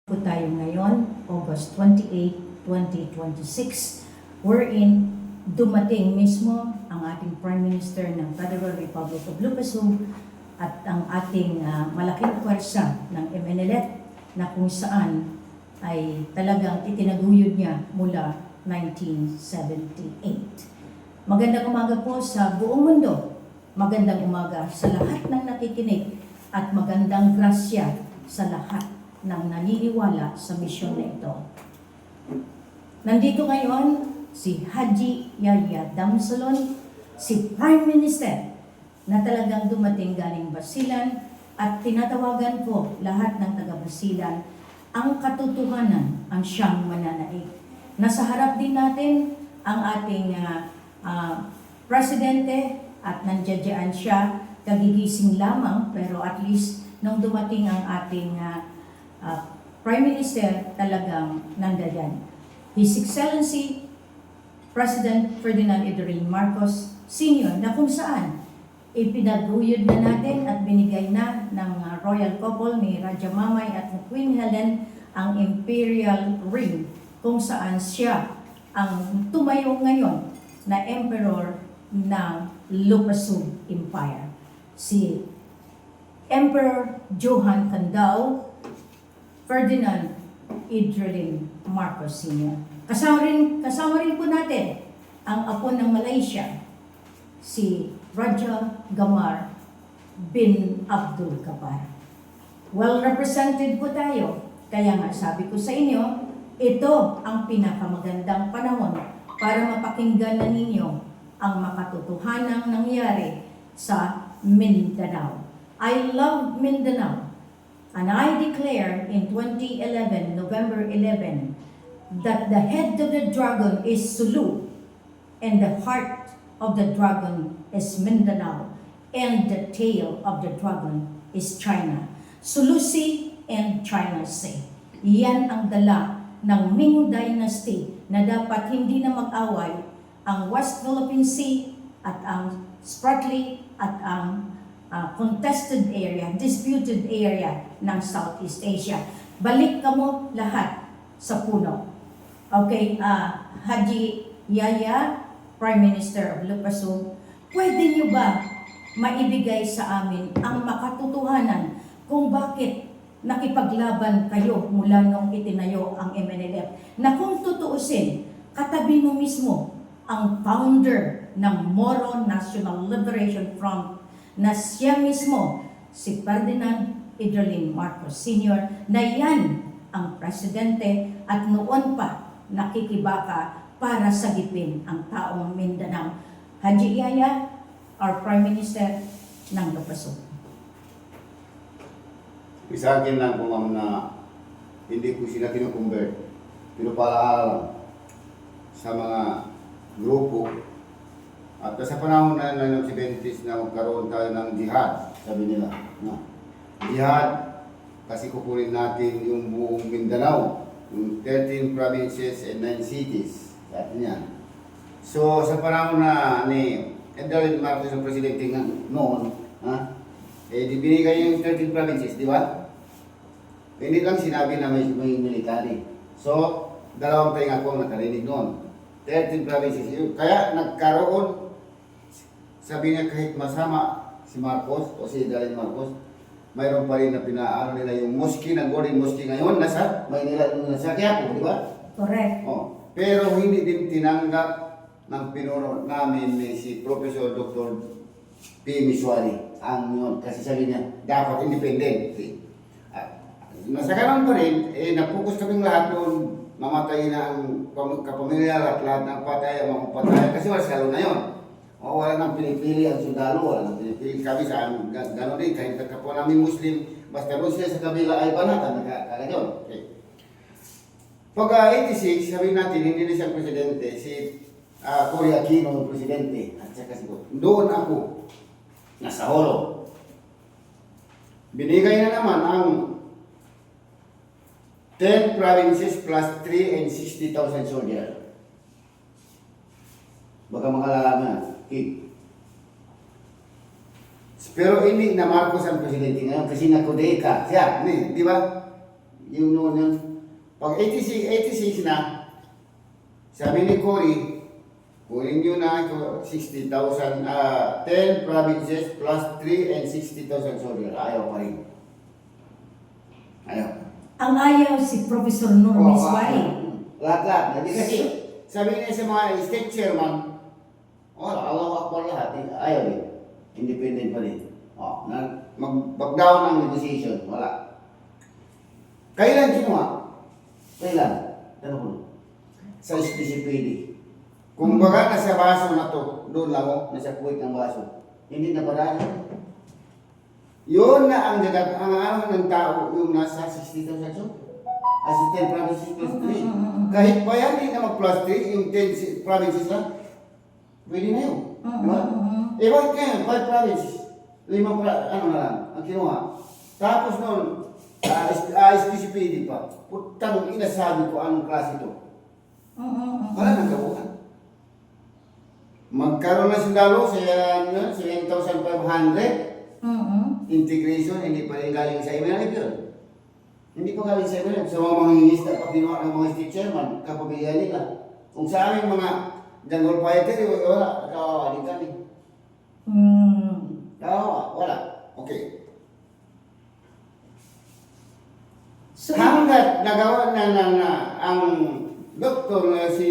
Po tayo ngayon, August 28, 2026, wherein dumating mismo ang ating Prime Minister ng Federal Republic of Lupasum at ang ating malaking pwersa ng MNLF na kung saan ay talagang itinaguyod niya mula 1978. Magandang umaga po sa buong mundo. Magandang umaga sa lahat ng nakikinig at magandang grasya sa lahat ng naniniwala sa misyon na ito. Nandito ngayon si Haji Yahya Damsalon, si Prime Minister na talagang dumating galing Basilan at tinatawagan po lahat ng taga-Basilan ang katotohanan ang siyang mananaig. Nasa harap din natin ang ating presidente at nandiyan siya, kagigising lamang pero at least nung dumating ang ating Prime Minister talagang nandayan. His Excellency President Ferdinand Edwin Marcos Sr. na kung saan ipinaguyod na natin at binigay na ng royal couple ni Raja Mamay at Queen Helen ang imperial ring kung saan siya ang tumayo ngayon na emperor ng Lupasum Empire. Si Emperor Johann Candao Ferdinand Edwin Marcos Sr. Kasama rin po natin ang apo ng Malaysia, si Raja Gamar bin Abdul Kapar. Well represented po tayo, kaya nga sabi ko sa inyo, ito ang pinakamagandang panahon para mapakinggan na ninyo ang makatotohanang nangyari sa Mindanao. I love Mindanao. And I declare in 2011, November 11, that the head of the dragon is Sulu, and the heart of the dragon is Mindanao, and the tail of the dragon is China. Sulu Sea and China Sea. Yan ang dala ng Ming Dynasty na dapat hindi na mag-away ang West Philippine Sea at ang Spratly at ang contested area, disputed area ng Southeast Asia. Balik ka mo lahat sa puno. Okay, Haji Yahya, Prime Minister of Lupasum, pwede niyo ba maibigay sa amin ang makatotohanan kung bakit nakipaglaban kayo mula nung itinayo ang MNLF? Na kung tutuusin, katabi mo mismo ang founder ng Moro National Liberation Front na siya mismo, si Ferdinand Edwin Marcos Sr. na yan ang presidente at noon pa nakikibaka para sagipin ang taong Mindanao. Haji Yahya, our Prime Minister ng Lupasum. Sa akin lang po ma'am na hindi ko sila kinukonvert. Pinupalaala sa mga grupo. At sa panahon na ng 70s na magkaroon tayo ng jihad, sabi nila. No? Jihad, kasi kukunin natin yung buong Mindanao, yung 13 provinces and 9 cities. Sabi niya. So sa panahon na ni Edwin Marcos ang presidente noon, binigay yung 13 provinces, di ba? Hindi lang sinabi na may military. So, dalawang tayo nga po ang nakarinig noon. 13 provinces. Kaya nagkaroon, sabi niya kahit masama si Marcos o si Edwin Marcos, mayroon pa rin na pinaano nila yung mosque, ng Golden Mosque ngayon, nasa Maynila, nasa Quiapo, di ba? Correct. Oh. Pero hindi din tinanggap ng pinuno namin ni si Professor Dr. P. Miswari ang yun. Kasi sabi niya, dapat independent. Nasa ganun pa rin, napokus kaming lahat doon, mamatay na ang kapamilya at lahat ng patay, ang mga patay, kasi wala salo na yun. O wala nang pinipili ang sundalo, wala nang pinipili kami sa gano'n din, kahit kapwa namin Muslim, basta doon siya sa kabila ay banatan, nagkakaroon yun. Okay. Pag 86, sabihin natin, hindi na siya presidente, si Cory Aquino ang presidente, at saka si doon ako, nasa holo. Binigay na naman ang 10 provinces plus 3 and 60,000 soldiers. Baka makalalaman. Pero hindi na Marcos ang presidente ngayon kasi nakudeka siya, di ba? yung noon yun. Pag 86 na, sabi ni Cory, kunin nyo na ito, 60,000, 10 provinces plus 3 and 60,000 soldiers. Ayaw pa rin. Ayaw. Ang ayaw si Professor Nur Miswari. Lahat-lahat. Hindi kasi, sabi niya sa mga state chairman, wala, Allah Akbar lahat. Ayaw din. Independent pa rin. Mag-back down ang negotiation. Wala. Kailan ginawa? Kailan? Tanong ko. Sa SPCPD. Kung baga nasa baso na to, doon lang ako, nasa puwit ng baso. Hindi na paraan. Yun na ang ano ng tao, yung nasa 60,000 so. As 10 provinces plus 3. Kahit pa yan, hindi na mag-plus 3, yung 10 provinces lang. Pwede na yun. Diba? Eh, bakit ngayon? 5 provinces. 5 ano na lang, ang kinuha. Tapos noon, SPCPD pa. Putang inasabi ko anong klase ito. Wala nang gabuhan. Magkaroon na sundalo sa 7,500. Integration, hindi pa rin galing sa MNF yun. Hindi pa galing sa MNF. Sa mga mangingisda pa kinuha ng mga state chairman, kapabilihan nila. Kung sa aming mga jungle fighter, wala. Kawawa din kami. Kawawa, wala. Okay. So, Hanggat nagawa na ang doktor na si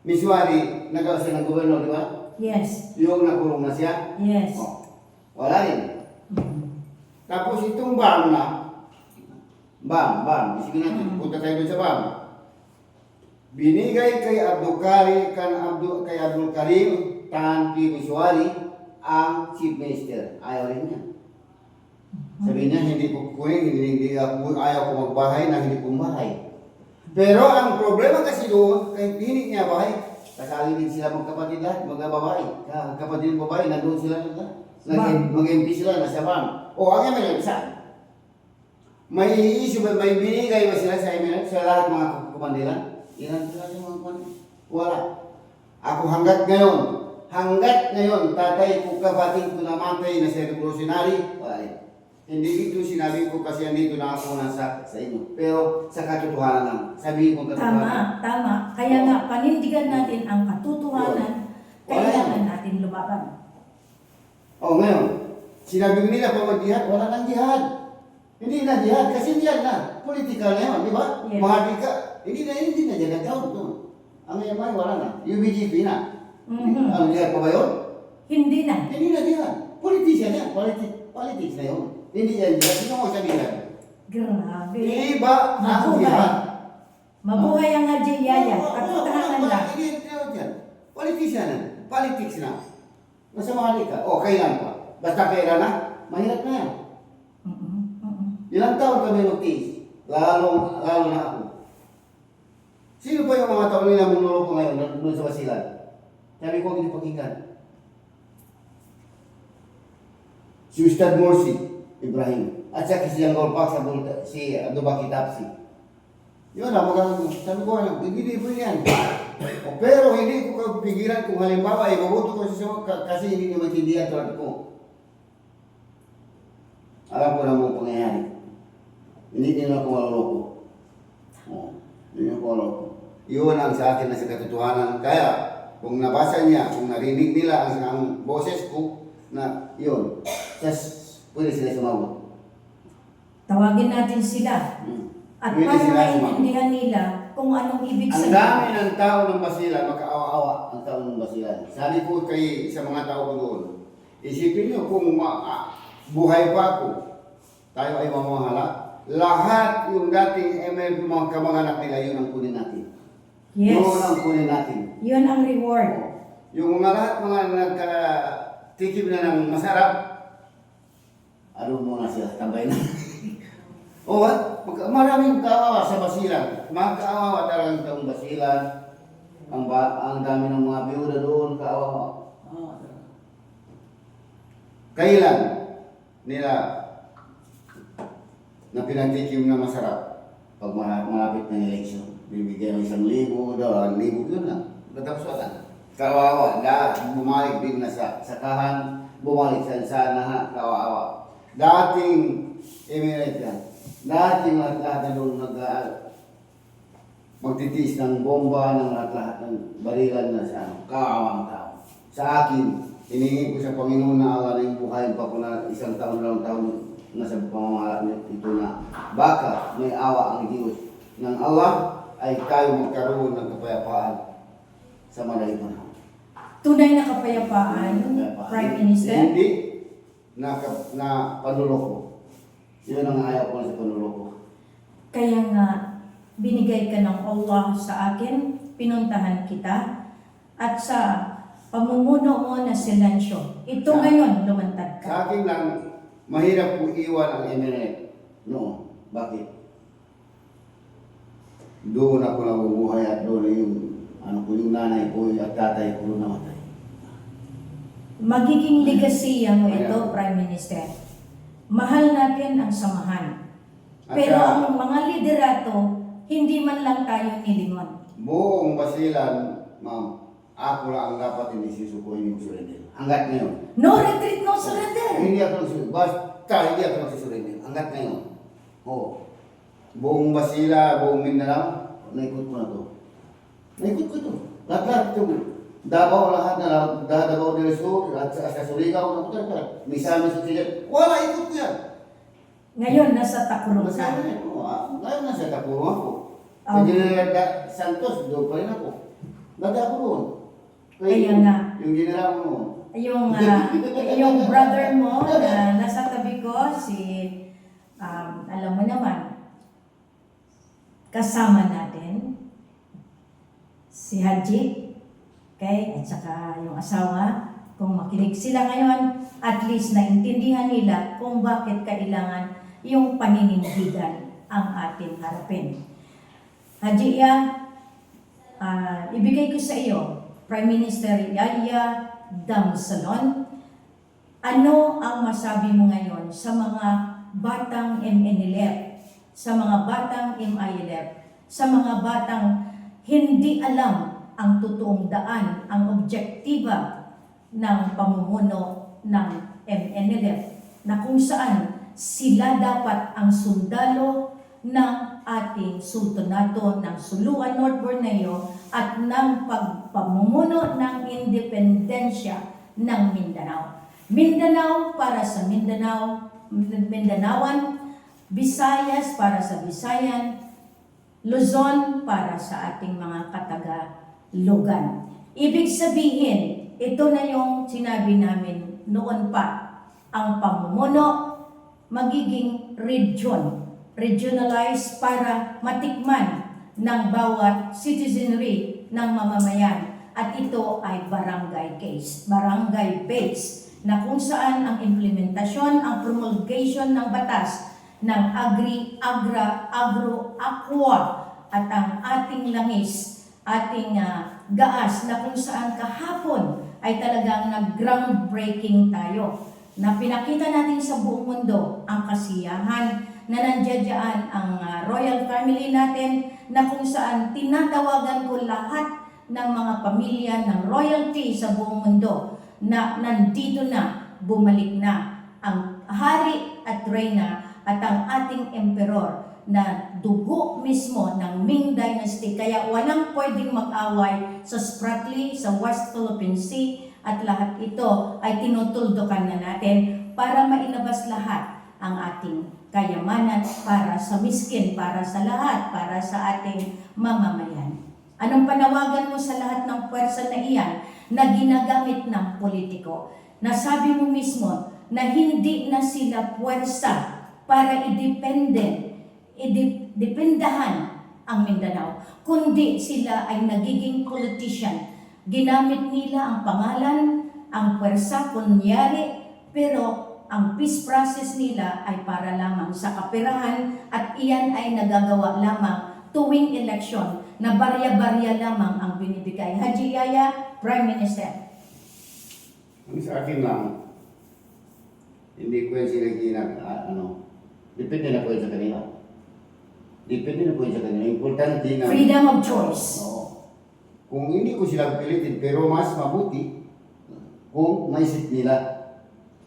Miswari, nagawa siya ng gobyerno, di ba? yes. Yung nakulong na siya. Yes. Wala rin. Tapos itong BAM, isipin natin, punta tayo doon sa BAM. Binigay kay kay Abdul Karim Tan P. Miswari ang Chief Minister. Ayaw rin niya. Sabi niya, hindi ko kukunin, ayaw ko magbahay na hindi kong bahay. Pero ang problema kasi doon, kahit hindi niya bahay, kasali din sila magkapatid lahat, mga babae. Kapatid ng babae, nandun sila lahat. Mag-MP sila, nasa BAM. O, ang MNF, saan? May issue ba, may binigay ba sila sa MNF, sa lahat mga kumandilan? Ilan sila sa mga kumandilan? Wala. Ako hanggat ngayon, tatay ko, kapatid ko namatay na sa revolutionary, wala rin. Hindi ito sinabi ko kasi andito na ako sa inyo. Pero sa katotohanan lang. Sabihin ko katotohanan. Tama. Kaya nga, panindigan natin ang katotohanan, kailangan natin lumaban. Ngayon, sinabi ko nila pa mag-jihad, wala nang jihad. Hindi na jihad, kasi jihad na. Political na yun, di ba? Yes. Mahadika, hindi na jihad nagkaroon doon. Ang ngayon wala na. UBGP na. Ano jihad pa ba yun? Hindi na. Hindi na jihad. Politician yan. Politics na yun. Hindi yan jihad. Sino mo sabihin? Grabe. Iba ang jihad. Mabuhay ang Yaya. Katotohanan lang. Hindi yan. Politician na. Politics na. Nasa mahadika. Kailan pa? Basta pera na, mahirap na yan. Ilang taon kami magtiis, lalo na ako. Sino pa yung mga taon nila mong ko ngayon doon sa Basilan? Sabi ko, hindi pakinggan. Si Ustad Morsi, Ibrahim, at saka si Yanggol Pak, si Abdubaki Tapsi. Yun na, sabi ko, hindi po yan. Pero hindi ko kapigilan kung halimbawa, ibaboto ko sa kasi hindi nyo maintindihan tulad ko. Alam ko na mong pangyayari. Hindi nila ako maluloko. Hindi nila ako maluloko. Yun ang sa akin na sa katotohanan. Kaya, kung nabasa niya, kung narinig nila ang boses ko, na yun, pwede sila sumagot. Tawagin natin sila. At Pwede para sila maintindihan nila kung anong ibig Ang sabihin. dami ng tao ng Basilan, makaawa-awa ang tao ng Basilan. Sabi ko sa mga tao ko doon, isipin niyo kung buhay pa ako, tayo ay mamahala. Lahat yung dating ML, mga kamag-anak nila, yun ang kunin natin. Yes. Yun ang kunin natin. Yun ang reward. Yung mga lahat, mga nagtikim na ng masarap, ano muna sila, tambay na. Maraming kaawa sa Basilan. Mga kaawa talagang taong Basilan. Ang dami ng mga biyuda doon, kaawa. Kailan nila na pinatikim na masarap pag malapit ng election? Bibigyan ng 1,000, 2,000, yun lang. Katapos wala. Kawawa. Bumalik din na sa sakahan, bumalik sa sanahan, kawawa. Dating Emirate yan. Lahat yung lahat na doon magtitiis ng bomba, ng lahat ng barilan na sa kaawang tao. Sa akin, hiningi ko sa Panginoon na Allah na yung buhayin pa ko na isang taon na taon nasa pamamahala ito na baka may awa ang Diyos ng Allah ay tayo magkaroon ng kapayapaan sa malaking panahon. Tunay na kapayapaan, Prime Minister? Hindi na panuloko. Yun ang ayaw ko sa panuloko. Kaya nga, binigay ka ng Allah sa akin, pinuntahan kita, at sa pamumuno mo na silensyo. Ito ngayon, lumantad ka. Sa akin lang, mahirap po iwan ang MNF. No. Bakit? Doon ako nabubuhay at doon yung nanay ko at tatay ko namatay. Magiging legasiya mo ito, Prime Minister. Mahal natin ang samahan. Pero ang mga liderato, hindi man lang tayo nilingon. Buong Basilan, ma'am, ako lang ang dapat hindi sisukuhin yung surrender. Hanggat ngayon. No retreat, no surrender! Hindi ako nagsusurrender. Hanggat ngayon. Oo. Buong Basila, buong Mindanao, naikot ko na to. Naikot ko to. Lahat-lahat ito. Davao lahat na Davao del Sur at sa Surigao na putar. Misamis at sila. Wala, ikot ko yan. Ngayon, nasa Takurong Masama ka. yan. Ngayon nasa Tapuro ako. Sa Okay. General Santos, doon pa rin ako. Nada ako doon. Kaya nga. Yung general mo. Yung brother mo na nasa tabi ko, alam mo naman, kasama natin, si Haji, okay, at saka yung asawa, kung makinig sila ngayon, at least naintindihan nila kung bakit kailangan yung paninindigan ang ating harapin. Haji, ibigay ko sa iyo, Prime Minister Yaya Damsalon, ano ang masabi mo ngayon sa mga batang MNLF, sa mga batang MILF, sa mga batang hindi alam ang totoong daan, ang objektiba ng pamumuno ng MNLF, na kung saan sila dapat ang sundalo ng ating sultanato ng Suluan, North Borneo at ng pagpamumuno ng independensya ng Mindanao. Mindanao para sa Mindanaoan, Visayas para sa Visayan, Luzon para sa ating mga katagalugan. Ibig sabihin, ito na yung sinabi namin noon pa, ang pamumuno magiging regionalized para matikman ng bawat citizenry ng mamamayan. At ito ay barangay based, na kung saan ang implementasyon, ang promulgation ng batas ng agro-aqua at ang ating langis, ating gaas, na kung saan kahapon ay talagang nag-groundbreaking tayo, na pinakita natin sa buong mundo ang kasiyahan na nandiyan ang royal family natin, na kung saan tinatawagan ko lahat ng mga pamilya ng royalty sa buong mundo na nandito na, bumalik na ang hari at reyna at ang ating emperor na dugo mismo ng Ming Dynasty. Kaya walang pwedeng mag-away sa Spratly, sa West Philippine Sea, at lahat ito ay tinutuldukan na natin para mainabas lahat ang ating kayamanan para sa miskin, para sa lahat, para sa ating mamamayan. Anong panawagan mo sa lahat ng puwersa na iyan na ginagamit ng politiko? Nasabi mo mismo na hindi na sila puwersa para idependahan ang Mindanao, kundi sila ay nagiging politician. Ginamit nila ang pangalan, ang puwersa, kunyari, pero ang peace process nila ay para lamang sa kapirahan, at iyan ay nagagawa lamang tuwing eleksyon, na barya-barya lamang ang binibigay. Haji Yaya, Prime Minister. Ang sa akin lang, hindi ko yan sila depende na po yan sa kanila. Depende na po yan sa kanila. Importante na Freedom of choice. Oo. Kung hindi ko sila pilitin, pero mas mabuti kung maisip nila.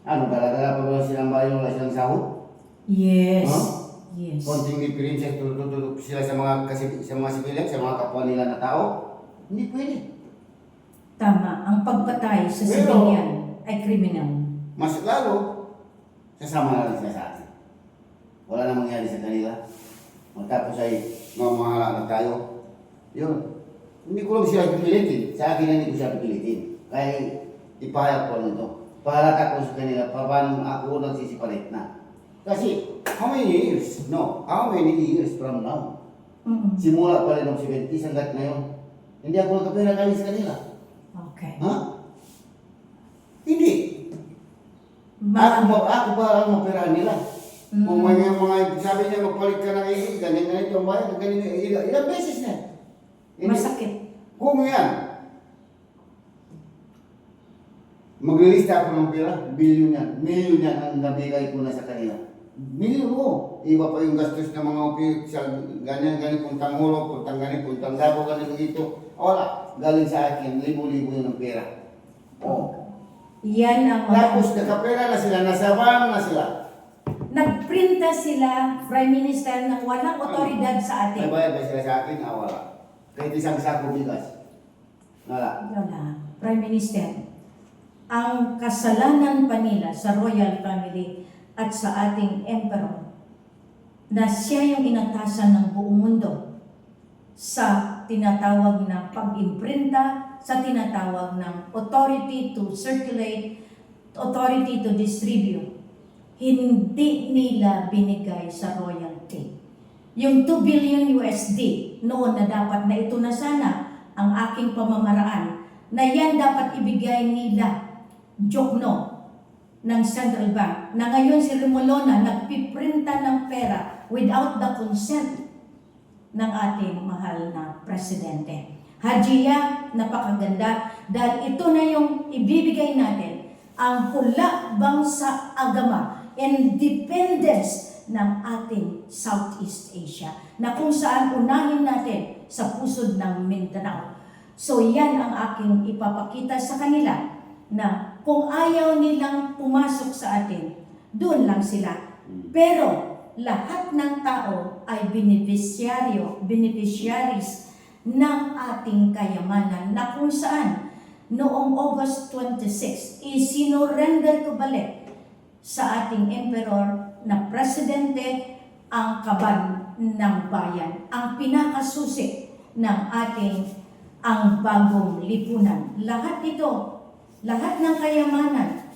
Dala-dala pa ba silang bayan, wala silang sahod? Yes. Huh? Yes. Konting diferensya, tututok sila sa mga sibilyan, sa mga kapwa nila na tao. Hindi pwede. Tama, ang pagpatay sa Pero- civilian ay criminal. Mas lalo, sasama na lang sila sa atin. Wala na mangyari sa kanila. Matapos ay mamahala na tayo. Yun. Hindi ko lang sila pipilitin. Sa akin hindi ko siya pipilitin. Kaya ipahayag ko lang ito. Pahalata ko sa kanila, paano ako nagsisipalit na. Kasi, how many years? No, how many years from now? Mm-mm. Simula pa rin ng 70s hanggat ngayon. Hindi ako nagkapera kami sa kanila. Okay. Ha? Hindi. Ako pa ang maperahan nila. Kung may mga sabi niya magpalit ka ng ihig, ganito ang bayad, ilang beses na. Hindi. Masakit. Kung yan, maglilista ako ng pera, milyon yan ang nabigay ko na sa kanila. Milyon mo. Iba pa yung gastos ng mga opisyal, ganyan, puntang Hulo, puntang ganyan, puntang Davao, ganyan dito. Wala, galing sa akin, libo-libo yun ng pera. Oh. Yan ang Tapos nakapera na sila, nasabang na sila. nagprinta sila, Prime Minister, ng walang otoridad sa May atin. bayad ba sila sa akin? Wala. Kahit isang sako bigas. Wala. Wala. Prime Minister, ang kasalanan pa nila sa royal family at sa ating emperor na siya yung inatasan ng buong mundo sa tinatawag na pag-imprinta, sa tinatawag ng authority to circulate, authority to distribute. Hindi nila binigay sa royalty. Yung 2 billion USD noon na dapat na ito na sana ang aking pamamaraan, na yan dapat ibigay nila jokno ng Central Bank, na ngayon si Remolona nagpiprinta ng pera without the consent ng ating mahal na presidente. Hajiya, napakaganda dahil ito na yung ibibigay natin, ang hulakbang sa agama, independence ng ating Southeast Asia, na kung saan unahin natin sa pusod ng Mindanao. So yan ang aking ipapakita sa kanila, na kung ayaw nilang pumasok sa atin, doon lang sila. Pero lahat ng tao ay beneficiaries ng ating kayamanan, na kung saan noong August 26, isinorender ko balik sa ating emperor na presidente ang kaban ng bayan, ang pinakasusi ng ating ang bagong lipunan. Lahat ito, lahat ng kayamanan,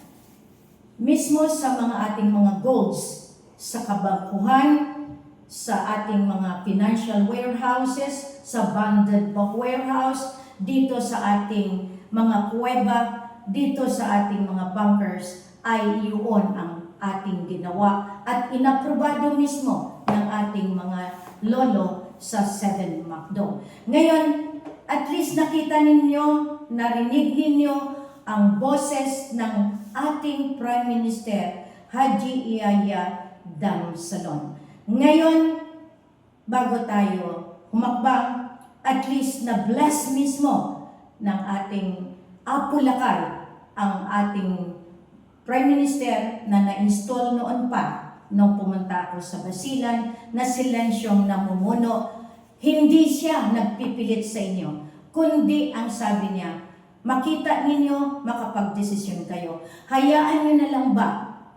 mismo sa mga ating mga goals, sa kabangkuhan, sa ating mga financial warehouses, sa bonded book warehouse, dito sa ating mga kuweba, dito sa ating mga bunkers, ay iyon ang ating ginawa at inaprobado mismo ng ating mga lolo sa 7 Macdo. Ngayon, at least nakita ninyo, narinig ninyo ang boses ng ating Prime Minister, Haji Yahya Damsalon. Ngayon, bago tayo humakbang, at least na-bless mismo ng ating Apulakay ang ating Prime Minister na na-install noon pa nung pumunta ako sa Basilan, na silensyong namumuno. Hindi siya nagpipilit sa inyo, kundi ang sabi niya, makita ninyo, makapagdesisyon kayo. Hayaan nyo na lang ba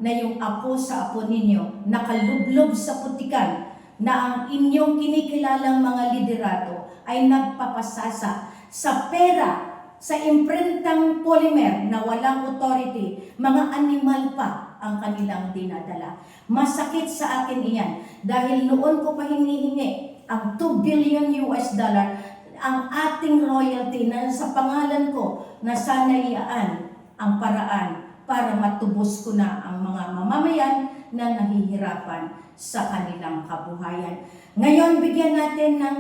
na yung apo sa apo ninyo nakalublob sa putikan, na ang inyong kinikilalang mga liderato ay nagpapasasa sa pera, sa imprentang polymer na walang authority, mga animal pa ang kanilang dinadala. Masakit sa akin iyan dahil noon ko pa hinihingi ang 2 billion US dollar, ang ating royalty na sa pangalan ko, na sana iyaan ang paraan para matubos ko na ang mga mamamayan na nahihirapan sa kanilang kabuhayan. Ngayon, bigyan natin ng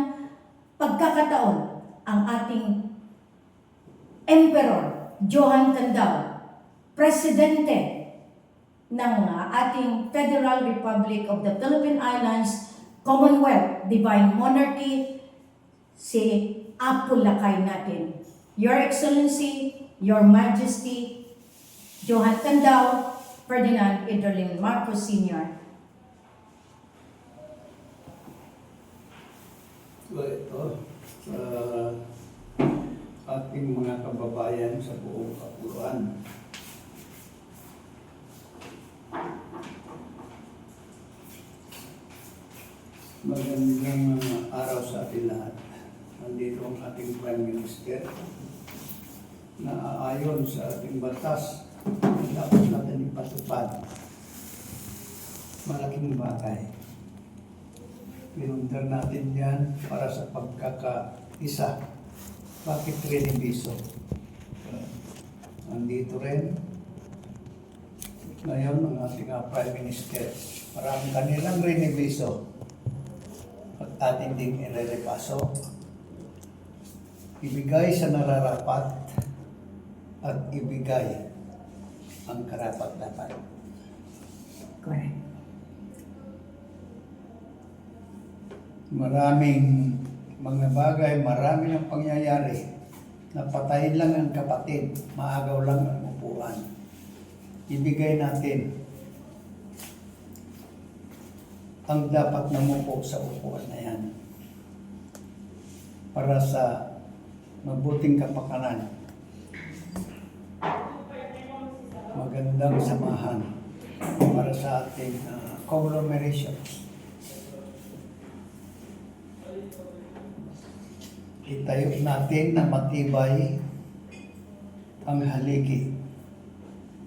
pagkakataon ang ating Emperor Johan Candao, Presidente ng ating Federal Republic of the Philippine Islands, Commonwealth, Divine Monarchy, si Apulakay natin. Your Excellency, Your Majesty, Johan Candao, Ferdinand Ederling Marcos Sr. ko ito sa ating mga kababayan sa buong kapuluan. Magandang araw sa ating lahat. Nandito ang ating Prime Minister na ayon sa ating batas na dapat natin ipatupad. Malaking bagay. Pinundar natin yan para sa pagkakaisa. Bakit rinibiso? Nandito rin ngayon ang ating Prime Minister. Parang kanilang rinibiso at ating ding irerepaso. Ibigay sa nararapat at ibigay ang karapat-dapat. Correct. Maraming mga bagay, marami ng pangyayari. Napatayin lang ang kapatid, maagaw lang ang upuan. Ibigay natin ang dapat namupo sa upuan na yan para sa mabuting kapakanan, magandang samahan para sa ating conglomeration. Itayo natin na matibay ang haligi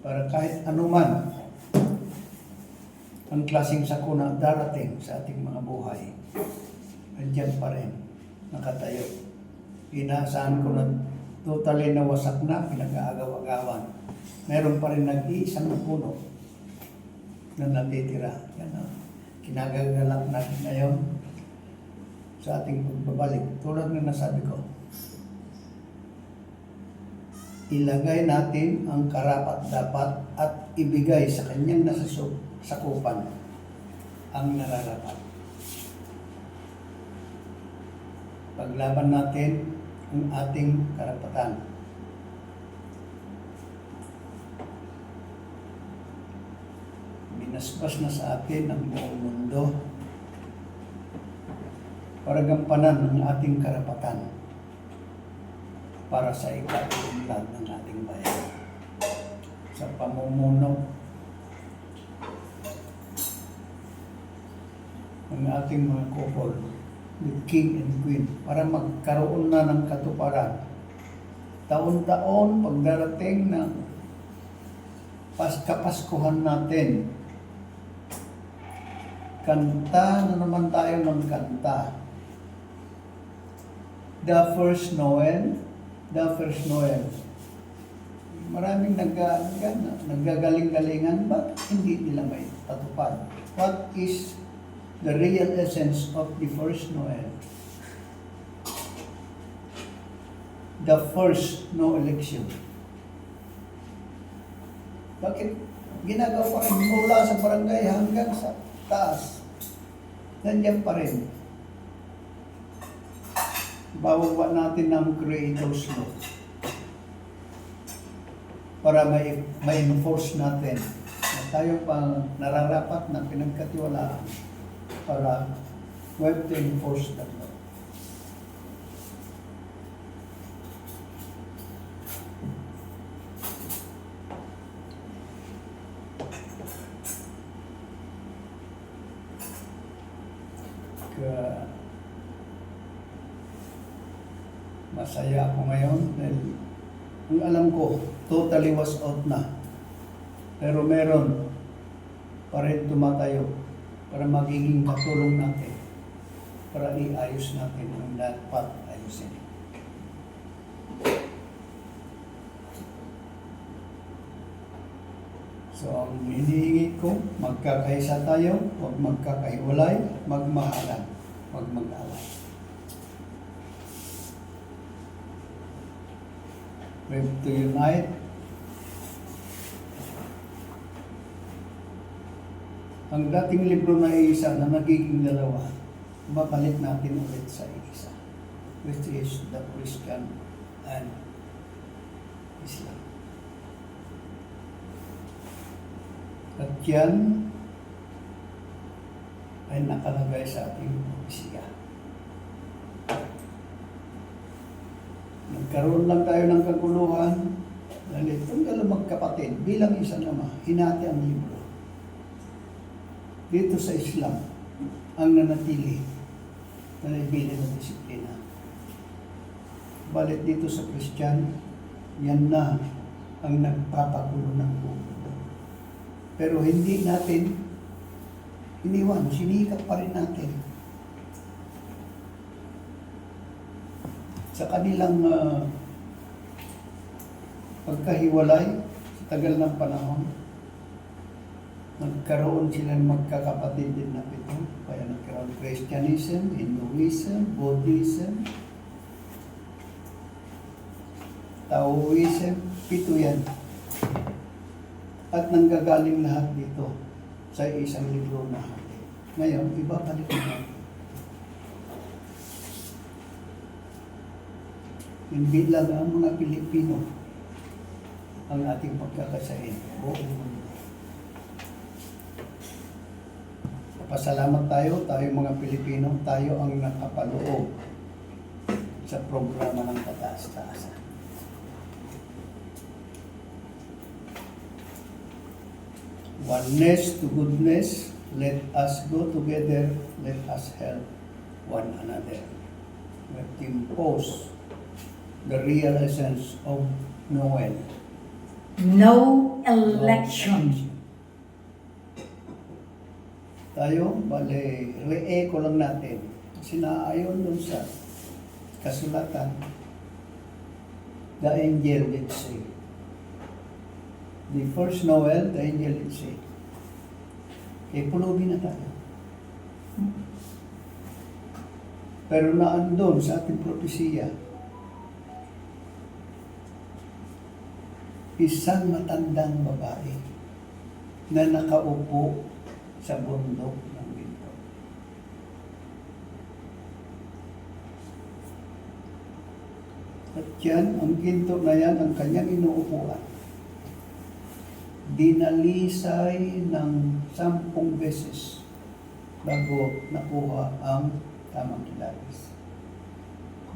para kahit anuman ang klaseng sakuna darating sa ating mga buhay, andyan pa rin, nakatayo. Inaasahan ko na totally nawasak na, pinag-aagaw-agawan. Meron pa rin nag-iisang puno na natitira. Yan ang kinagagalak natin ngayon sa ating pagbabalik. Tulad ng nasabi ko, ilagay natin ang karapat-dapat at ibigay sa kanyang nasasakupan ang nararapat. Paglaban natin ang ating karapatan. Binasbas na sa atin ang buong mundo para gampanan ang ating karapatan para sa ikaunlad ng ating bayan. Sa pamumuno ng ating mga couple, the King and Queen, para magkaroon na ng katuparan. Taon-taon, pagdarating ng kapaskuhan natin, kanta na naman tayo ng kanta. The first Noel. Maraming naggagaling-galingan, but hindi nila may tatupad. What is the real essence of the first Noel? The first no election. Bakit ginagawa rin mula sa barangay hanggang sa taas? Nandiyan pa rin. Bawawa natin ng creators law para ma-enforce natin na tayo pang nararapat na pinagkatiwalaan para we have to enforce that law. Masaya ako ngayon dahil ang alam ko, totally was out na. Pero meron pa rin tumatayo para magiging katulong natin, para iayos natin ang dapat ayusin. So, ang hinihingi ko, magkakaisa tayo, huwag magkakahiwalay, magmahalan, huwag mag-alay. We have to unite. Ang dating libro na isa na nagiging dalawa, mapalit natin ulit sa isa, which is the Christian and Islam. At yan ay nakalagay sa ating propesya. Nagkaroon lang tayo ng kaguluhan. Dahil itong dalawang magkapatid, bilang isang ama, hinati ang libro. Dito sa Islam, ang nanatili na naibilin ng disiplina. Balit dito sa Christian, yan na ang nagpapagulo ng mundo. Pero hindi natin iniwan, sinikap pa rin natin. Sa kanilang pagkahiwalay, sa tagal ng panahon, nagkaroon sila ng magkakapatid din na pito. Kaya nagkaroon Christianism, Hinduism, Buddhism, Taoism, 7 yan. At nanggagaling lahat dito sa isang libro na hati. Ngayon, ibabalik natin. Hindi lang ang mga Pilipino ang ating pagkakasain. Buong mundo. Pasalamat tayo mga Pilipino, tayo ang nakapaloob sa programa ng kataas-taasan. Oneness to goodness, let us go together, let us help one another. We have to impose the real essence of Noel. No election. Tayo, bale, re-echo lang natin. Kasi naayon dun sa kasulatan, the angel did say. The first Noel, the angel did say. Kaya pulubin na tayo. Pero naandun sa ating propesiya, isang matandang babae na nakaupo sa bundok ng ginto. At yan, ang ginto na yan, ang kanyang inuupuan. Dinalisay ng 10 beses bago nakuha ang tamang kilalis.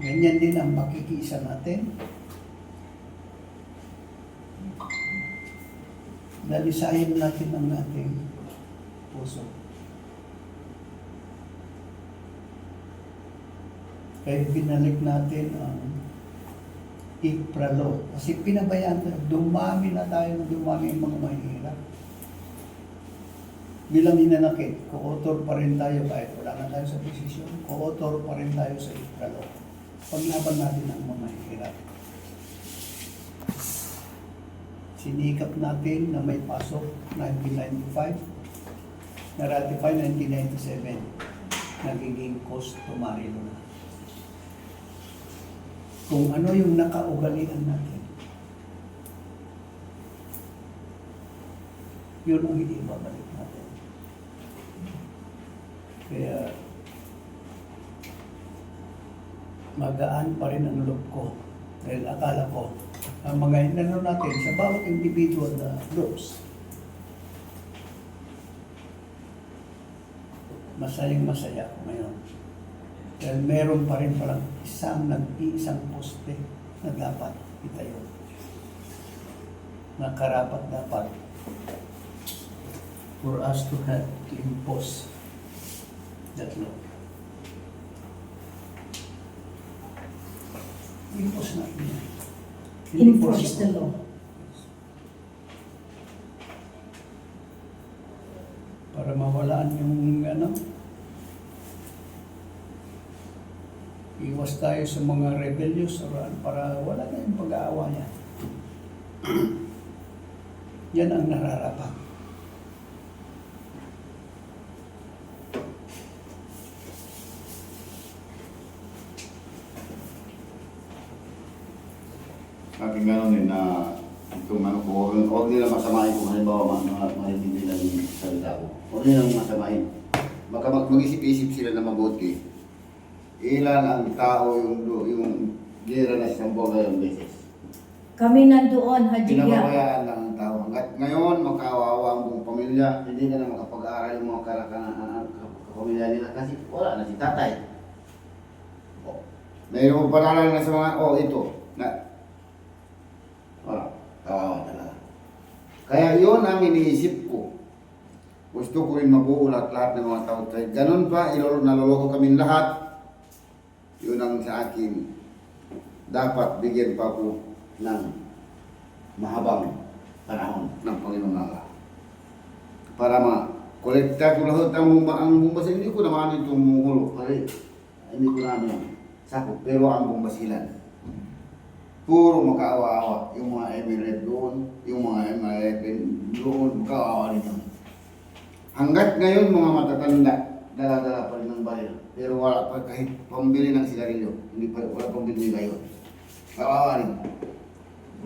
Ganyan din ang makikisa natin. Dalisayin natin ang ating puso. Kaya binalik natin ang ipralo. Kasi pinabayaan tayo. Dumami na tayo, dumami ang mga mahihirap. Bilang hinanakit, co-author pa rin tayo kahit wala na tayo sa posisyon. Co-author pa rin tayo sa ipralo. Paglaban natin ang mga mahihirap. Sinikap natin na may pasok 1995, na-ratify 1997, nagiging customary na. Kung ano yung nakaugalian natin, yun ang hindi babalik natin. Kaya, magaan pa rin ang loob ko. Dahil akala ko, ang mga inano natin sa bawat individual na groups, masayang masaya ako ngayon. Dahil meron pa rin palang nag-iisang poste na dapat itayo. Na karapat dapat for us to have to impose that law. Impose natin yan. Enforce the law. Para mawalaan yung iwas tayo sa mga rebellious or para wala na yung pag-aawa niya. Yan ang nararapat. Aking gano'n din na itong ano ko, huwag nila masamahin kung halimbawa marindi nila yung salita ko. Huwag nilang masamahin. Baka mag-isip-isip sila na mabuti. Ilan ang tao yung gira na isang buwan ngayong beses. Kami nandoon, Hadjiya. Pinababayaan lang ang tao. Hanggat ngayon, makawawa ang buong pamilya, hindi na makapag-aaral yung mga kapamilya nila kasi wala na si tatay. Mayroon pa na sa mga, ito, Na, wala, kawawa talaga. Kaya yun ang iniisip ko. Gusto ko rin mabuo lahat ng mga tao. Ganun pa, naloloko kami lahat. Yun ang sa akin. Dapat bigyan pa ko ng mahabang panahon ng Panginoon Allah. Para kolekta ko lahat ang bumbas. Hindi ko naman itong muhulog. Hindi ko namin sakop. Pero ang bumbasilan, puro makaawa-awa. Yung mga Emirate doon, yung mga Emirate doon, makaawa rin yun. Hanggat ngayon mga matatanda, dala-dala pa rin ng baril. Pero wala pa kahit pambili ng sigarilyo. Hindi pa, wala pambili ngayon. Kawawa rin.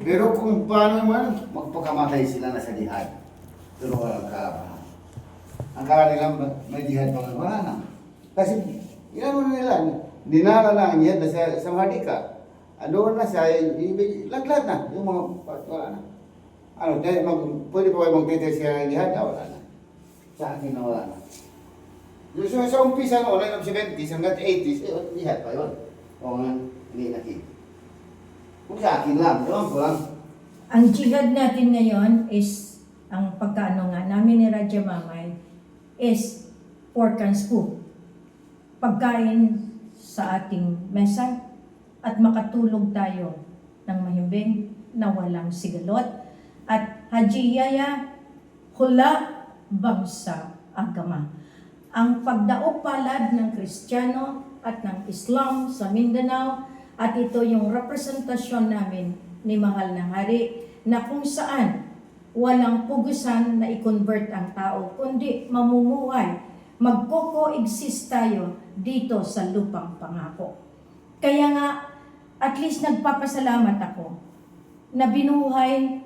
Pero kung paano man, magpakamatay sila na sa jihad. Pero walang kalabahan. Ang kala nila may jihad pa nga, wala na. Kasi, inano nila, dinala na ang jihad na sa Mahadika. Doon na siya, laglat na, yung mga, wala na. Ano, pwede pa kayo magtitest siya ng jihad? Wala na. Sa akin na wala na. Yung sa umpisa no, 1970s hanggang 80s, jihad pa yun. O nga, hindi nakita. Kung sa akin lang, yun ko lang. Ang jihad natin ngayon is, ang pagkaano nga namin ni Radya Mamay, is pork and stew. Pagkain sa ating mesa at makatulog tayo ng mahimbing na walang sigalot at Haji Yaya hula bangsa agama. Ang pagdaop palad ng Kristiyano at ng Islam sa Mindanao at ito yung representasyon namin ni Mahal na Hari na kung saan walang pugusan na i-convert ang tao kundi mamumuhay, magko-coexist tayo dito sa lupang pangako. Kaya nga, at least nagpapasalamat ako na binuhay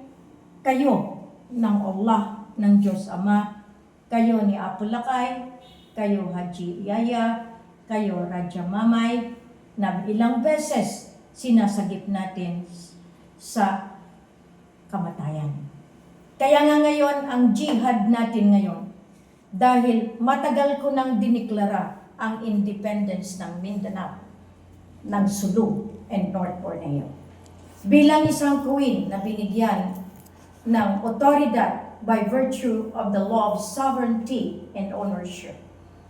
kayo ng Allah, ng Diyos Ama, kayo ni Apo Lakay, kayo Haji Yaya, kayo Radya Mamay, na ilang beses sinasagip natin sa kamatayan. Kaya nga ngayon, ang jihad natin ngayon, dahil matagal ko nang diniklara ang independence ng Mindanao, ng Sulu and North Borneo. Bilang isang queen na binigyan ng otoridad by virtue of the law of sovereignty and ownership,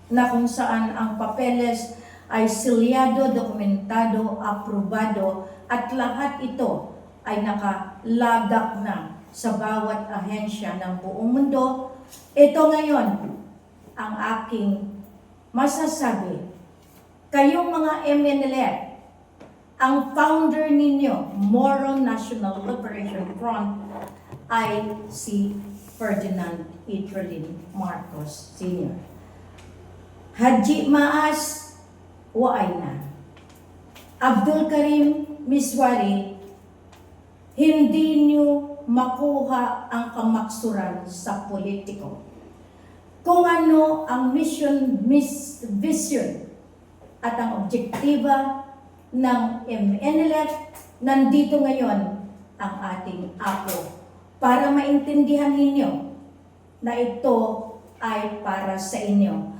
na kung saan ang papeles ay silyado, dokumentado, aprobado, at lahat ito ay nakalagak na sa bawat ahensya ng buong mundo. Ito ngayon ang aking masasabi. Kayong mga MNLF, ang founder ninyo, Moro National Liberation Front, ay si Ferdinand Itrolin Marcos Sr. Haji Maas, waay na. Abdul Karim Miswari, hindi niyo makuha ang kamaksuran sa politiko. Kung ano ang mission, vision at ang objektiba ng MNLF, nandito ngayon ang ating apo para maintindihan ninyo na ito ay para sa inyo.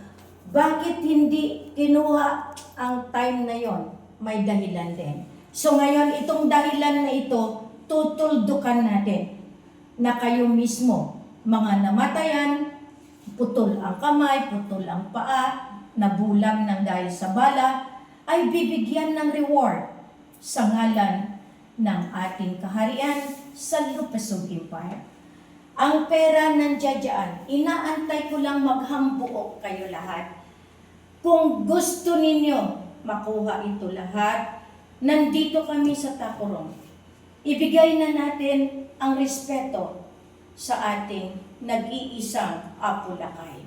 Bakit hindi kinuha ang time na yon? May dahilan din. So ngayon, itong dahilan na ito, tutuldukan natin na kayo mismo, mga namatayan, putol ang kamay, putol ang paa, nabulang ng dahil sa bala, ay bibigyan ng reward sa ngalan ng ating kaharian sa Lupasog Empire. Ang pera nandiyan dyan, inaantay ko lang maghambuok kayo lahat. Kung gusto ninyo makuha ito lahat, nandito kami sa Tacorong. Ibigay na natin ang respeto sa ating nag-iisang Apo Lakay.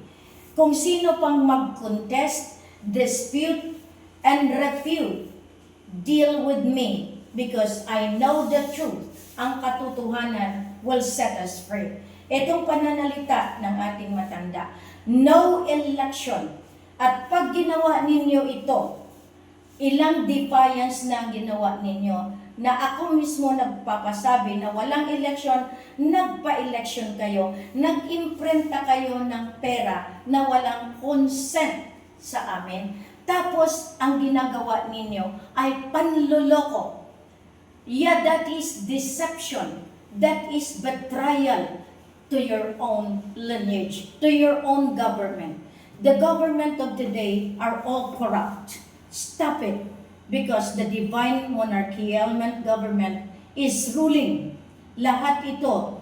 Kung sino pang mag-contest, dispute, and refute, deal with me because I know the truth. Ang katotohanan will set us free. Itong pananalita ng ating matanda, no election. At pag ginawa ninyo ito, ilang defiance na ang ginawa ninyo, na ako mismo nagpapasabi na walang eleksyon, nagpa-eleksyon kayo, nag-imprenta kayo ng pera na walang consent sa amin. Tapos, ang ginagawa ninyo ay panluloko. Yeah, that is deception. That is betrayal to your own lineage, to your own government. The government of today are all corrupt. Stop it. Because the divine monarchical government is ruling. Lahat ito,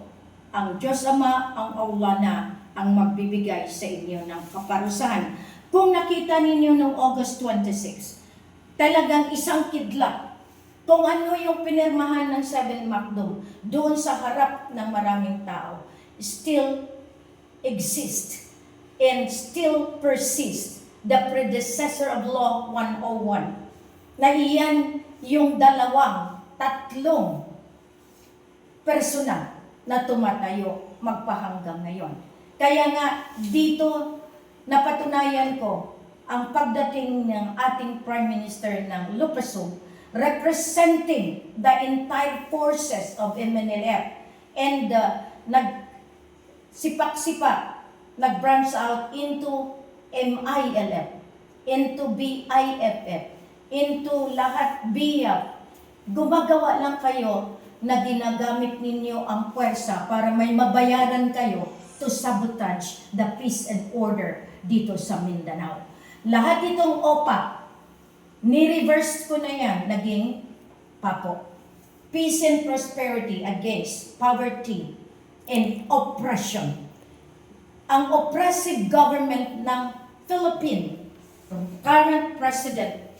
ang Diyos Ama, ang Allah na ang magbibigay sa inyo ng kaparusahan. Kung nakita ninyo noong August 26, talagang isang kidlat. Kung ano yung pinirmahan ng 7 Macdom doon sa harap ng maraming tao, still exist and still persist the predecessor of Law 101 na iyan yung tatlong persona na tumatayo magpahanggang ngayon. Kaya nga dito napatunayan ko ang pagdating ng ating Prime Minister ng Lupasum representing the entire forces of MNLF and nagsipak-sipak, nag-branch out into MILF, into BIFF, into lahat BIAF. Gumagawa lang kayo na ginagamit ninyo ang puwersa para may mabayaran kayo to sabotage the peace and order dito sa Mindanao. Lahat itong OPA, ni-reverse ko na yan, naging PAPO. Peace and prosperity against poverty and oppression. Ang oppressive government ng Philippines, current president,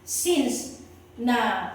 since na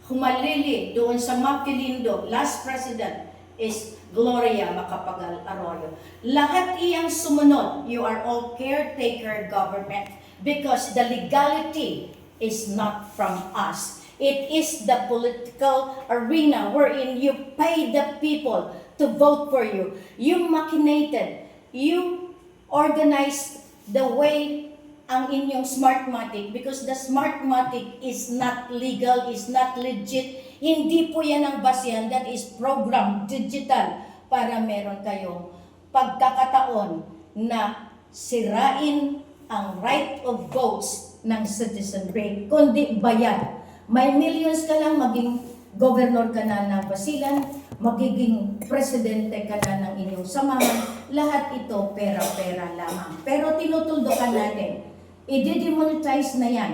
humalili doon sa Maquilindo, last president is Gloria Macapagal Arroyo. Lahat iyang sumunod. You are all caretaker government because the legality is not from us. It is the political arena wherein you pay the people to vote for you. You machinated. You organized the way ang inyong Smartmatic because the Smartmatic is not legal, is not legit. Hindi po yan ang basihan. That is program, digital, para meron kayong pagkakataon na sirain ang right of votes ng citizenry, kundi bayad. May millions ka lang, maging governor ka na ng Basilan, magiging presidente ka na ng inyong samahan, lahat ito pera-pera lamang. Pero tinutuldukan natin, i-demonetize na yan.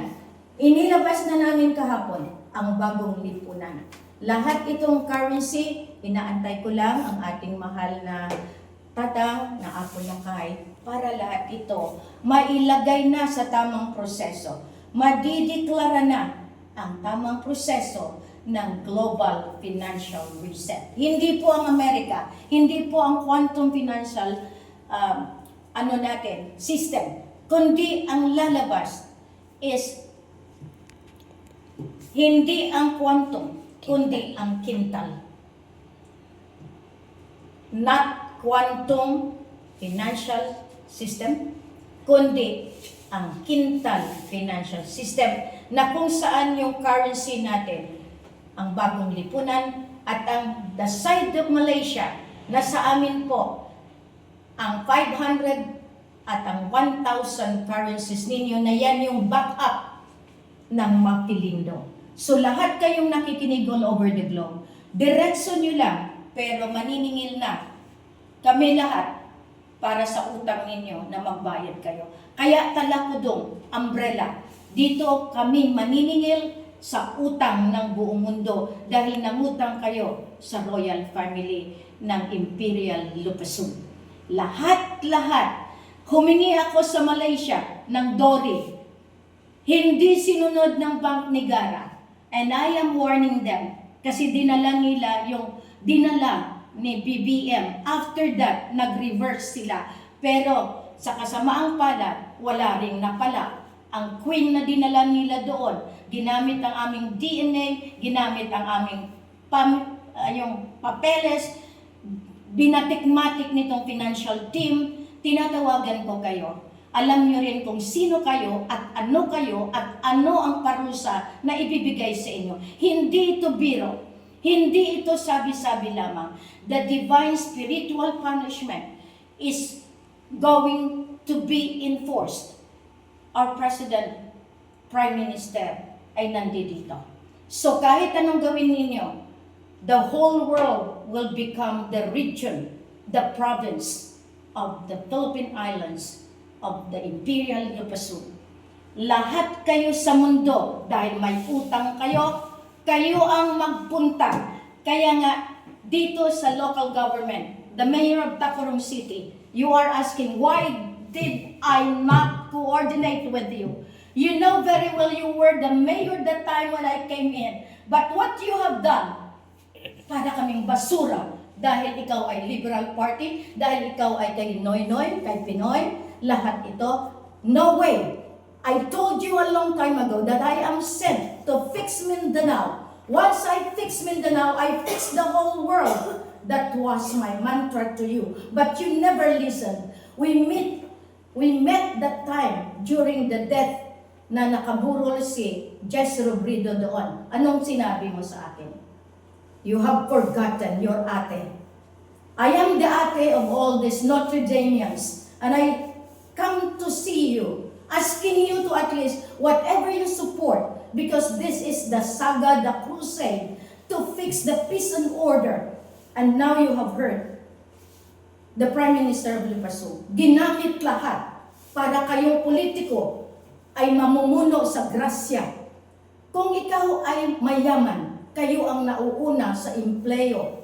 Inilabas na namin kahapon ang bagong lipunan. Lahat itong currency, inaantay ko lang ang ating mahal na tatang na Apo ng Kahay para lahat ito mailagay na sa tamang proseso. Madideklara na ang tamang proseso ng global financial reset. Hindi po ang Amerika, hindi po ang quantum financial system, kundi ang lalabas is hindi ang quantum, kundi ang kintal. Not quantum financial system, kundi ang kintal financial system na kung saan yung currency natin, ang bagong lipunan at ang the side of Malaysia na sa amin po, ang 500 at ang 1,000 currencies ninyo na yan yung backup ng Maquilindo. So lahat kayong nakikinig all over the globe, diretso nyo lang, pero maniningil na kami lahat para sa utang ninyo na magbayad kayo. Kaya talakudong, umbrella, dito kami maniningil sa utang ng buong mundo dahil nangutang kayo sa royal family ng Imperial Lupasum. Lahat, humingi ako sa Malaysia ng Dori. Hindi sinunod ng Bank Negara. And I am warning them kasi dinala nila yung dinala ni BBM. After that, nag-reverse sila. Pero sa kasamaang palad, wala ring napala. Ang queen na dinala nila doon, ginamit ang aming DNA, ginamit ang aming yung papeles, binatikmatik nitong financial team. Tinatawagan ko kayo. Alam nyo rin kung sino kayo at ano ang parusa na ibibigay sa inyo. Hindi ito biro. Hindi ito sabi-sabi lamang. The divine spiritual punishment is going to be enforced. Our President, Prime Minister ay nandito. So kahit anong gawin ninyo, the whole world will become the region, the province of the Philippine Islands of the Imperial Lipasun. Lahat kayo sa mundo, dahil may utang kayo, kayo ang magpunta. Kaya nga, dito sa local government, the mayor of Tacloban City, you are asking, why did I not coordinate with you? You know very well you were the mayor that time when I came in. But what you have done, para kaming basura, dahil ikaw ay Liberal Party, dahil ikaw ay kay Noynoy, kay Pinoy, lahat ito, no way. I told you a long time ago that I am sent to fix Mindanao. Once I fix Mindanao, I fix the whole world. That was my mantra to you. But you never listened. We met that time during the death na nakaburol si Jess Robredo doon. Anong sinabi mo sa akin? You have forgotten your ate. I am the ate of all these Notre Damians, and I come to see you, asking you to at least whatever you support, because this is the saga, the crusade, to fix the peace and order. And now you have heard the Prime Minister of Lipasun, ginamit lahat para kayong politiko ay mamumuno sa grasya. Kung ikaw ay mayaman, kayo ang nauuna sa employment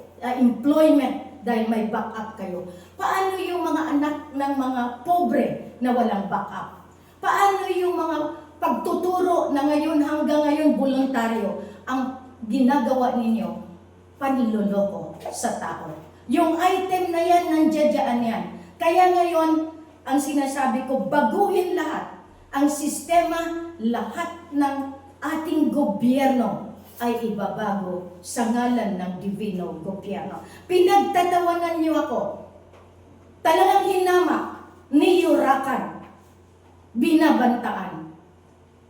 dahil may backup kayo. Paano yung mga anak ng mga pobre na walang backup? Paano yung mga pagtuturo na ngayon hanggang ngayon voluntaryo ang ginagawa ninyo? Paniloloko sa tao. Yung item na yan, nandiyan yan. Kaya ngayon, ang sinasabi ko, baguhin lahat. Ang sistema, lahat ng ating gobyerno ay ibabago sa ngalan ng Divino Gobyerno. Pinagtatawanan niyo ako. Talagang hinamak, niyurakan, binabantaan.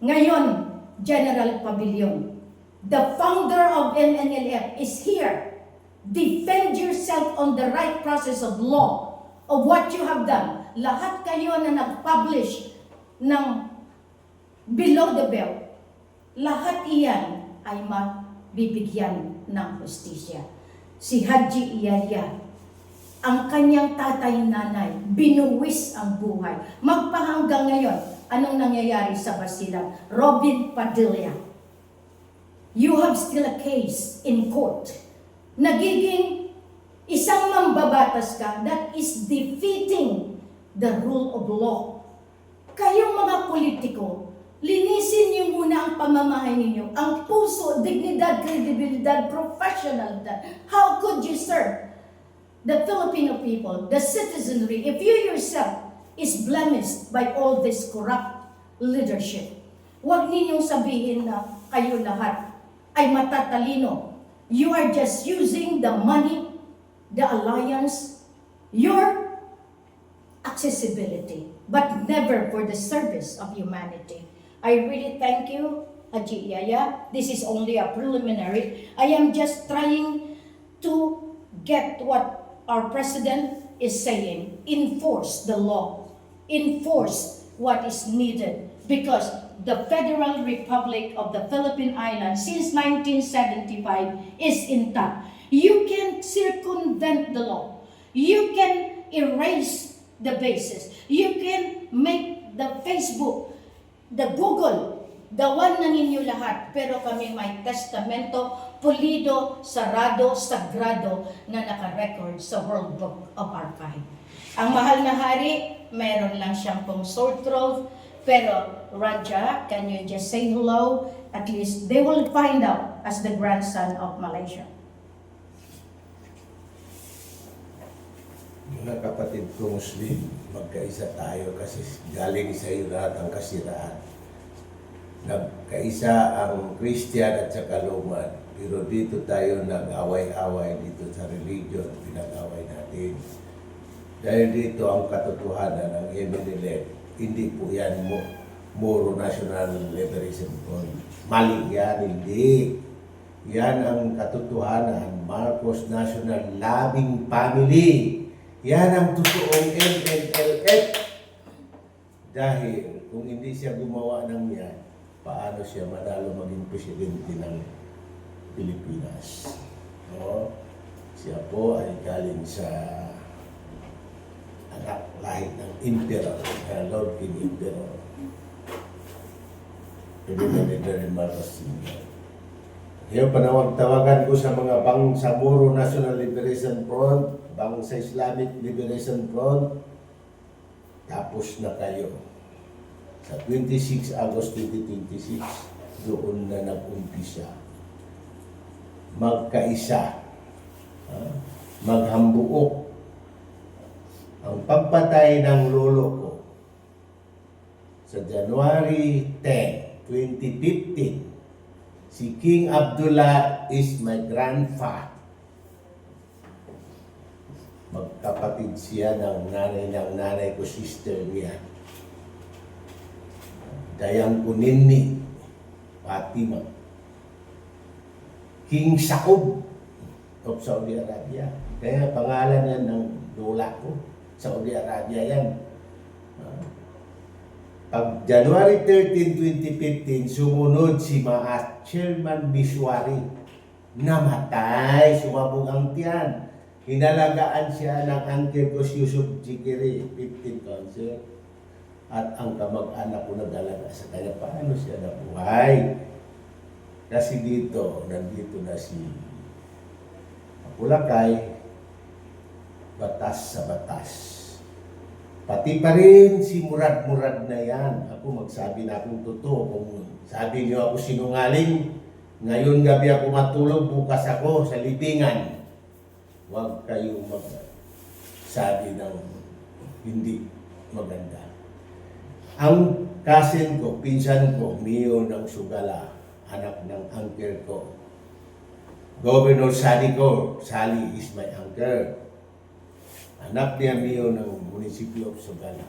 Ngayon, General Pavilion, the founder of MNLF is here. Defend yourself on the right process of law, of what you have done. Lahat kayo na nag-publish ng below the belt, lahat iyan ay mabibigyan ng hustisya. Si Haji Iyaya, ang kanyang tatay-nanay, binuwis ang buhay. Magpahanggang ngayon, anong nangyayari sa Basilan? Robin Padilla, you have still a case in court. Nagiging isang mambabatas ka that is defeating the rule of law. Kayong mga politiko, linisin niyo muna ang pamamahay ninyo, ang puso, dignidad, kredibilidad, professional. How could you serve the Filipino people, the citizenry, if you yourself is blemished by all this corrupt leadership? Huwag ninyong sabihin na kayo lahat ay matatalino. You are just using the money, the alliance, your accessibility, but never for the service of humanity. I really thank you, Haji Iyaya. This is only a preliminary. I am just trying to get what our president is saying. Enforce the law. Enforce what is needed. Because the Federal Republic of the Philippine Islands since 1975 is intact. You can circumvent the law. You can erase the basis. You can make the Facebook, the Google, gawan na ninyo lahat. Pero kami may testamento, pulido, sarado, sagrado na nakarecord sa World Book of Archive. Ang mahal na hari, meron lang siyang pong sore throat. Pero Raja, can you just say hello? At least they will find out as the grandson of Malaysia. Mga kapatid ko Muslim, magkaisa tayo kasi galing sa iyo lahat ang kasiraan. Nagkaisa ang Christian at saka Luman, pero dito tayo nag-away-away dito sa religion, pinag-away natin. Dahil dito ang katotohanan ng MNLF, hindi po yan Moro National Liberation Front. Mali yan, hindi. Yan ang katotohanan, Marcos National Loving Family. Yan ang totoong MNLF. Dahil kung hindi siya gumawa ng yan, paano siya manalo maging presidente ng Pilipinas. No? Siya po ay galing sa anak lahit ng Emperor, Lord King Emperor. Ferdinand Marcos Sr. Ngayon, panawag-tawagan ko sa mga Bangsa Moro National Liberation Front, Bangsa Islamic Liberation Front, tapos na kayo. Sa 26 August 2026, doon na nag-umpisa. Magkaisa, maghambuok. Ang pagpatay ng lolo ko sa January 10, 2015, si King Abdullah is my grandfather. Magkapatid siya ng nanay ko, sister niya. Dayang Kunini, Fatima. King Saud of Saudi Arabia. Kaya pangalan yan ng lola ko. Saudi Arabia yan. Pag January 13, 2015, sumunod si Mahat Chairman Biswari. Namatay, sumabog ang tiyan. Hinalagaan siya ng uncle ko si Yusuf Jikiri, 15 cancer. At ang kamag-anak ko nag-alaga sa kanya. Paano siya nabuhay? Kasi nandito na si Apulakay, batas sa batas. Pati pa rin si Murad-Murad na yan. Ako magsabi na akong totoo. Kung sabi niyo ako sinungaling, ngayon gabi ako matulog, bukas ako sa libingan. Huwag kayong magsabi ng hindi maganda. Ang cousin ko, pinsan ko, Mio ng Sugala, anak ng uncle ko. Governor Sally is my uncle. Anak niya Mio ng munisipyo of Sugala.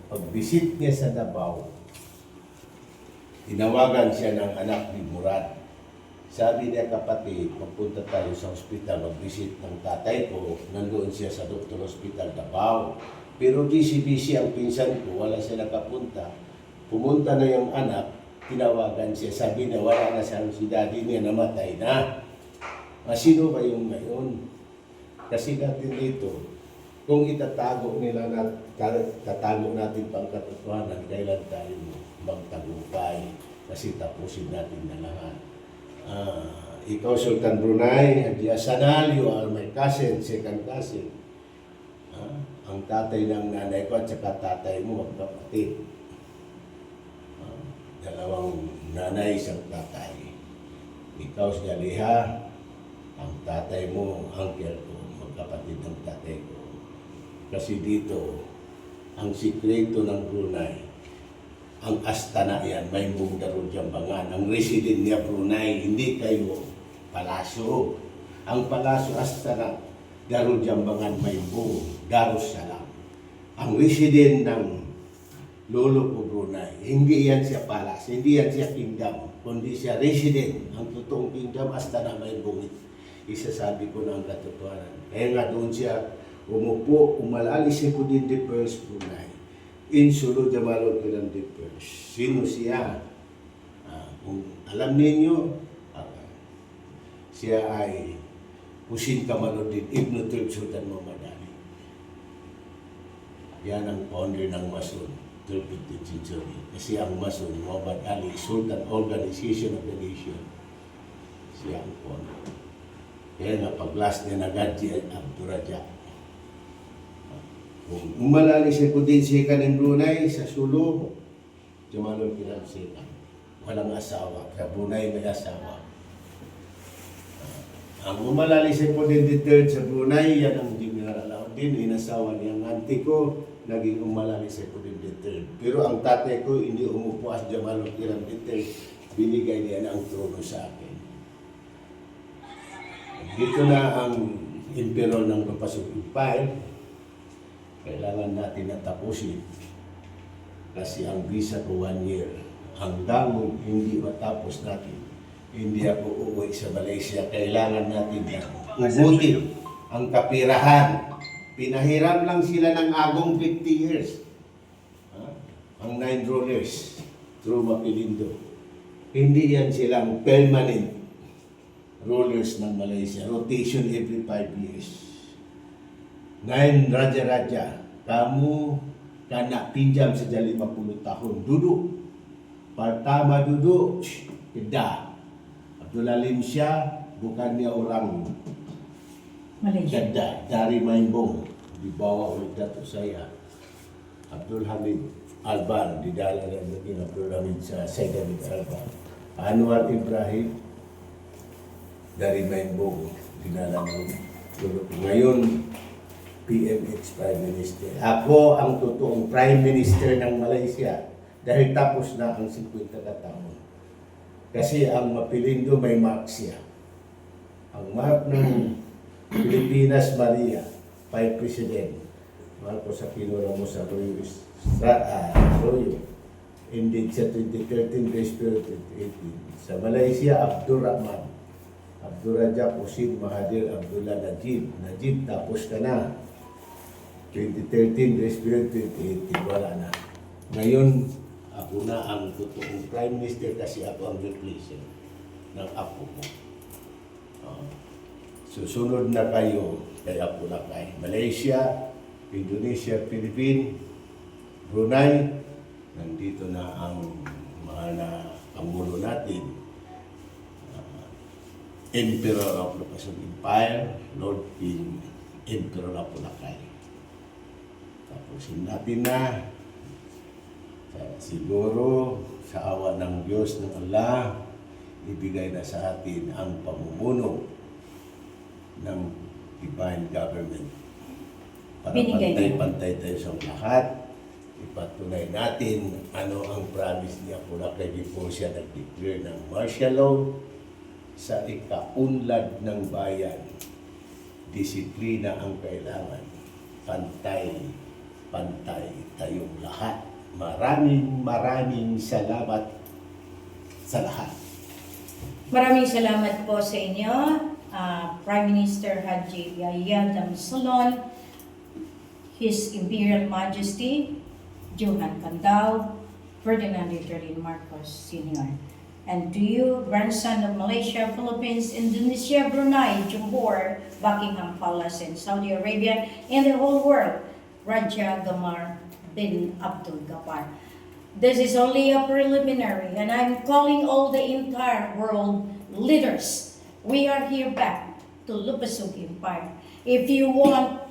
Pag-visit niya sa Davao, tinawagan siya ng anak ni Murad. Sabi niya, kapatid, magpunta tayo sa ospital, mag-visit ng tatay ko. Nandoon siya sa Dr. Hospital Davao. Pero busy ang pinsan ko, wala siya nakapunta. Pumunta na yung anak, tinawagan siya. Sabi niya, wala na siya, si daddy niya namatay na. Sino ba yung ngayon? Kasi natin dito, kung itatago nila tatago natin pang katotohanan, kailan tayo magtagumpay? Kasi tapusin natin na lahat. Ikaw, Sultan Brunei, Haji Hasanal, you are my cousin, second cousin. Ang tatay ng nanay ko at saka tatay mo, magkapatid. Dalawang nanay, isang tatay. Ikaw, si Aliha, ang tatay mo, uncle ko, magkapatid ng tatay ko. Kasi dito, ang sikreto ng Brunei, ang Astana yan, may Darul Jambangan. Ang resident niya Brunei, hindi kayo palasyo. Ang palasyo Astana, Darul Jambangan, may Darussalam. Ang resident ng lolo ko Brunei, hindi yan siya palas, hindi yan siya kingdom, kundi siya resident. Ang totoong kingdom, Astana, may bungit. Isasabi ko na ang katotohanan. Kaya nga doon siya umupo, umalalis siya ko din the first Brunei. Insulo Jamalul Kiram the first. Sino siya? Kung alam ninyo, siya ay Husin Kamaluddin Ibn Tulk Sultan Muhammad Ali. Yan ang founder ng Mason, 13th century. Kasi ang Mason, Muhammad Ali, Sultan Organization of the Nation. Siya ang founder. Kaya napag-last niya na Gadji Abdurrajak. Kung umalali siya po din siya ng Brunei sa Sulu, Jamalul Kiram siya. Walang asawa. Sa Brunei may asawa. Ang umalali siya po din dito sa Brunei, yan ang General Alauddin, inasawa niyang auntie ko, naging umalali siya po din dito. Pero ang tatay ko, hindi umupo as Jamalul Kiram dito, binigay niya na ang trono sa akin. Dito na ang Emperor ng Papasok Empire. Kailangan natin na tapusin. Kasi ang visa ko 1 year. Hanggang hindi matapos natin, hindi ako uuwi sa Malaysia. Kailangan natin na ubutin ang kapirahan. Pinahiram lang sila ng agong 50 years. Ang 9 rulers through Mapilindo. Hindi yan silang permanent rulers ng Malaysia. Rotation every 5 years. Ngayon, Raja-Raja, kamu kana pinjam sejak 50 tahun. Duduk. Pertama duduk, kedah. Abdul Halim Shah bukannya orang Malaysia. Kedah, dari Maimbong. Dibawa oleh datuk saya. Abdul Hamid Albar di dalam negeri Abdul Hamid Shah, Syed Hamid Albar. Anwar Ibrahim dari Maimbong di dalam ngayon PMX Prime Minister. Ako ang totoong Prime Minister ng Malaysia dahil tapos na ang 50 taon. Kasi ang Mapilindo may mark siya. Ang mark ng Pilipinas Maria, by President Marcos Aquino Ramos Arroyo, ended sa 2013 February 2018. Sa Malaysia, Abdul Rahman, Abdul Rajab Husin Mahathir Abdullah Najib. Najib, tapos ka na. 2013 February 2018, wala na. Ngayon, ako na ang totoong Prime Minister kasi ako ang replacer ng apo mo. Susunod na kayo kay Apo Lakay. Malaysia, Indonesia, Philippines, Brunei, nandito na ang mahal na Pangulo natin. Emperor of Lucas Empire, Lord King, Emperor Apo Lakay. Tapusin natin na. Siguro, sa awa ng Diyos ng Allah, ibigay na sa atin ang pamumuno ng divine government. Para Binigay na. pantay-pantay tayo sa lahat. Ipatunay natin ano ang promise niya po na kay before siya nag-declare ng martial law sa ikaunlad ng bayan. Disiplina ang kailangan. Pantay tayong lahat. Maraming salamat sa lahat. Maraming salamat po sa inyo, Prime Minister Haji Yahya Damsolon, His Imperial Majesty Johan Candao, Ferdinand Duterte Marcos Sr. And to you, grandson of Malaysia, Philippines, Indonesia, Brunei, Johor, Buckingham Palace, and Saudi Arabia, and the whole world, Raja Gamar bin Abdul Ghaffar. This is only a preliminary, and I'm calling all the entire world leaders. We are here back to Lupasug Empire. If you want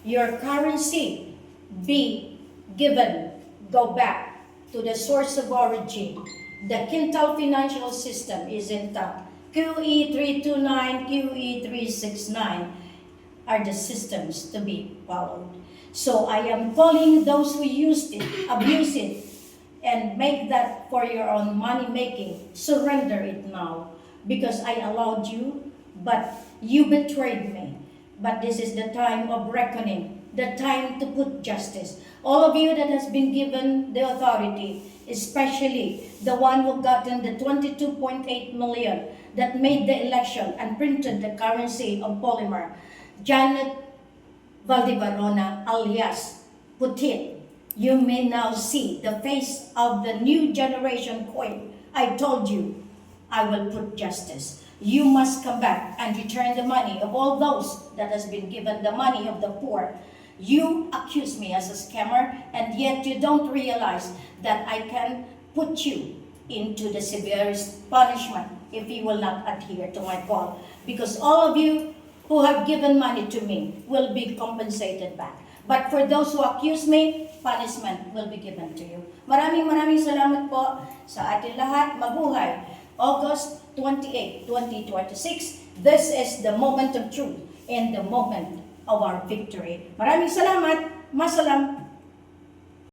your currency be given, go back to the source of origin. The Quintal financial system is intact. QE329, QE369 are the systems to be followed. So I am calling those who used it, abuse it, and make that for your own money making, surrender it now. Because I allowed you, but you betrayed me. But this is the time of reckoning, the time to put justice. All of you that has been given the authority, especially the one who gotten the 22.8 million that made the election and printed the currency of polymer, Janet Valdivarona alias Putin, you may now see the face of the new generation queen. I told you, I will put justice. You must come back and return the money of all those that has been given the money of the poor. You accuse me as a scammer, and yet you don't realize that I can put you into the severest punishment if you will not adhere to my call. Because all of you who have given money to me will be compensated back. But for those who accuse me, punishment will be given to you. Maraming salamat po sa ating lahat. Mabuhay. August 28, 2026. This is the moment of truth and the moment of our victory. Maraming salamat. Masalam.